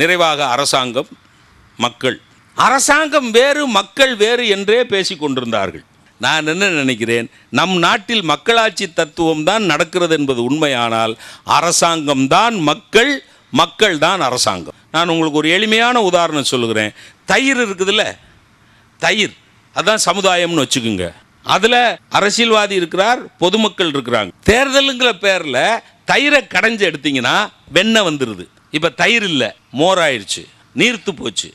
நிறைவாக அரசாங்கம், மக்கள். அரசாங்கம் வேறு, மக்கள் வேறு என்றே பேசி கொண்டிருந்தார்கள். நான் என்ன நினைக்கிறேன், நம் நாட்டில் மக்களாட்சி தத்துவம் தான் நடக்கிறது என்பது உண்மையானால் அரசாங்கம் தான் மக்கள், மக்கள் தான் அரசாங்கம். நான் உங்களுக்கு ஒரு எளிமையான உதாரணம் சொல்லுகிறேன். தயிர் இருக்குதுல்ல, தயிர் அதுதான் சமுதாயம்னு வச்சுக்கோங்க. அதில் அரசியல்வாதி இருக்கிறார், பொதுமக்கள் இருக்கிறாங்க. தேர்தலுங்கிற பேரில் தயிரை கடைஞ்சி எடுத்தீங்கன்னா வெண்ணெய் வந்துடுது. இப்போ தயிர் இல்லை, மோர் ஆயிடுச்சு, நீர்த்து போச்சு.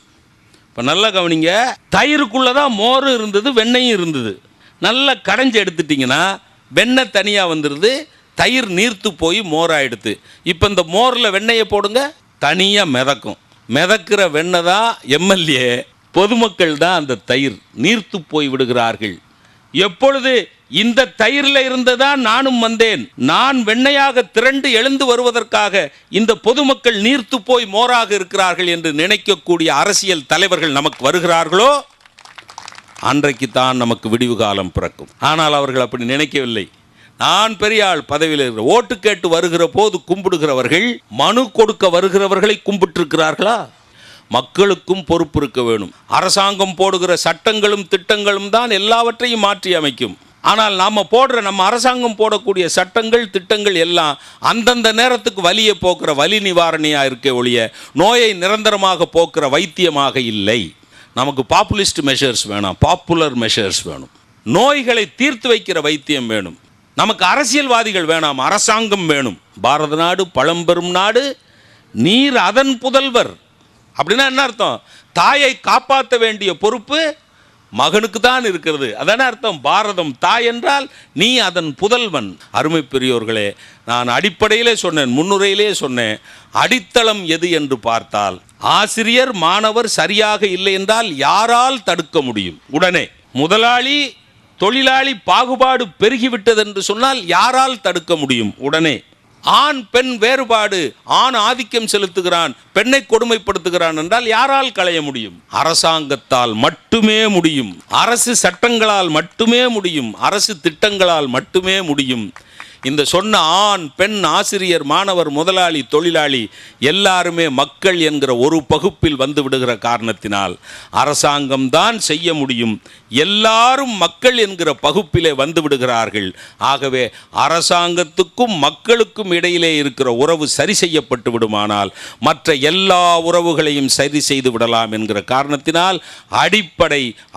இப்போ நல்லா கவனிங்க, தயிருக்குள்ளே தான் மோரும் இருந்தது, வெண்ணெயும் இருந்தது. நல்லா கடைஞ்சி எடுத்துட்டிங்கன்னா வெண்ணெய் தனியாக வந்துடுது, தயிர் நீர்த்து போய் மோர் ஆகிடுது. இப்போ இந்த மோரில் வெண்ணெயை போடுங்க, தனியாக மிதக்கும். மிதக்கிற வெண்ணெய் தான் எம்எல்ஏ, பொதுமக்கள் தான் அந்த தயிர். நீர்த்து போய் விடுகிறார்கள். எப்பொழுது இந்த தயிரில் இருந்துதான் நானும் வந்தேன், நான் வெண்ணையாக திரண்டு எழுந்து வருவதற்காக இந்த பொதுமக்கள் நீர்த்து போய் மோராக இருக்கிறார்கள் என்று நினைக்கக்கூடிய அரசியல் தலைவர்கள் நமக்கு வருகிறார்களோ அன்றைக்கு தான் நமக்கு விடிவு காலம் பிறக்கும். ஆனால் அவர்கள் அப்படி நினைக்கவில்லை. நான் பெரிய ஆள், பதவியில் இருக்கிற, ஓட்டு கேட்டு வருகிற போது கும்பிடுகிறவர்கள் மனு கொடுக்க வருகிறவர்களை கும்பிட்டிருக்கிறார்களா? மக்களுக்கும் பொறுப்பு இருக்க வேணும். அரசாங்கம் போடுகிற சட்டங்களும் திட்டங்களும் தான் எல்லாவற்றையும் மாற்றி அமைக்கும். ஆனால் நம்ம அரசாங்கம் போடக்கூடிய சட்டங்கள் திட்டங்கள் எல்லாம் அந்தந்த நேரத்துக்கு வலியை போக்குற வலி நிவாரணியாக இருக்க ஒழிய நோயை நிரந்தரமாக போக்குற வைத்தியமாக இல்லை. நமக்கு பாப்புலிஸ்ட் மெஷர்ஸ் வேணாம், பாப்புலர் மெஷர்ஸ் வேணும். நோய்களை தீர்த்து வைக்கிற வைத்தியம் வேணும். நமக்கு அரசியல்வாதிகள் வேணாம், அரசாங்கம் வேணும். பாரத நாடு பழம்பெரும் நாடு, நீர் அதன் புதல்வர். அப்படின்னா என்ன அர்த்தம்? தாயை காப்பாற்ற வேண்டிய பொறுப்பு மகனுக்கு தான் இருக்கிறது. அதான அர்த்தம். பாரதம் தாய் என்றால் நீ அதன் புதல்வன். அருமை பெரியோர்களே, நான் அடிப்படையிலே சொன்னேன், முன்னுரையிலே சொன்னேன், அடித்தளம் எது என்று பார்த்தால் ஆசிரியர் மாணவர் சரியாக இல்லை என்றால் யாரால் தடுக்க முடியும்? உடனே முதலாளி தொழிலாளி பாகுபாடு பெருகிவிட்டது என்று சொன்னால் யாரால் தடுக்க முடியும்? உடனே. ஆண் பெண் வேறுபாடு, ஆண் ஆதிக்கம் செலுத்துகிறான், பெண்ணை கொடுமைப்படுத்துகிறான் என்றால் யாரால் களைய முடியும்? அரசாங்கத்தால் மட்டுமே முடியும். அரசு சட்டங்களால் மட்டுமே முடியும். அரசு திட்டங்களால் மட்டுமே முடியும். இந்த சொன்ன ஆண் பெண் ஆசிரியர் மாணவர் முதலாளி தொழிலாளி எல்லாருமே மக்கள் என்கிற ஒரு பகுப்பில் வந்து விடுகிற காரணத்தினால் அரசாங்கம்தான் செய்ய முடியும். எல்லாரும் மக்கள் என்கிற பகுப்பிலே வந்து விடுகிறார்கள். ஆகவே அரசாங்கத்துக்கும் மக்களுக்கும் இடையிலே இருக்கிற உறவு சரி செய்யப்பட்டு விடுமானால் மற்ற எல்லா உறவுகளையும் சரி செய்து விடலாம் என்கிற காரணத்தினால்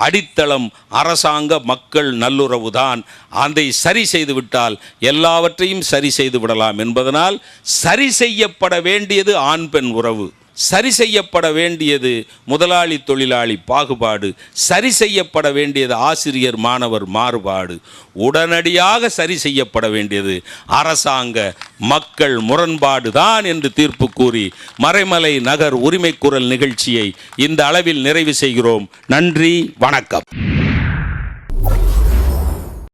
அடித்தளம் அரசாங்க மக்கள் நல்லுறவு தான். அதை சரி செய்து விட்டால் எல்லாவற்றையும் சரி செய்து விடலாம் என்பதனால் சரி செய்யப்பட வேண்டியது ஆண் பெண் உறவு, சரி செய்யப்பட வேண்டியது முதலாளி தொழிலாளி பாகுபாடு, சரி செய்யப்பட வேண்டியது ஆசிரியர் மாணவர் மாறுபாடு, உடனடியாக சரி செய்யப்பட வேண்டியது அரசாங்க மக்கள் முரண்பாடு தான் என்று தீர்ப்பு கூறி மறைமலை நகர் உரிமை குரல் நிகழ்ச்சியை இந்த அளவில் நிறைவு செய்கிறோம். நன்றி, வணக்கம்.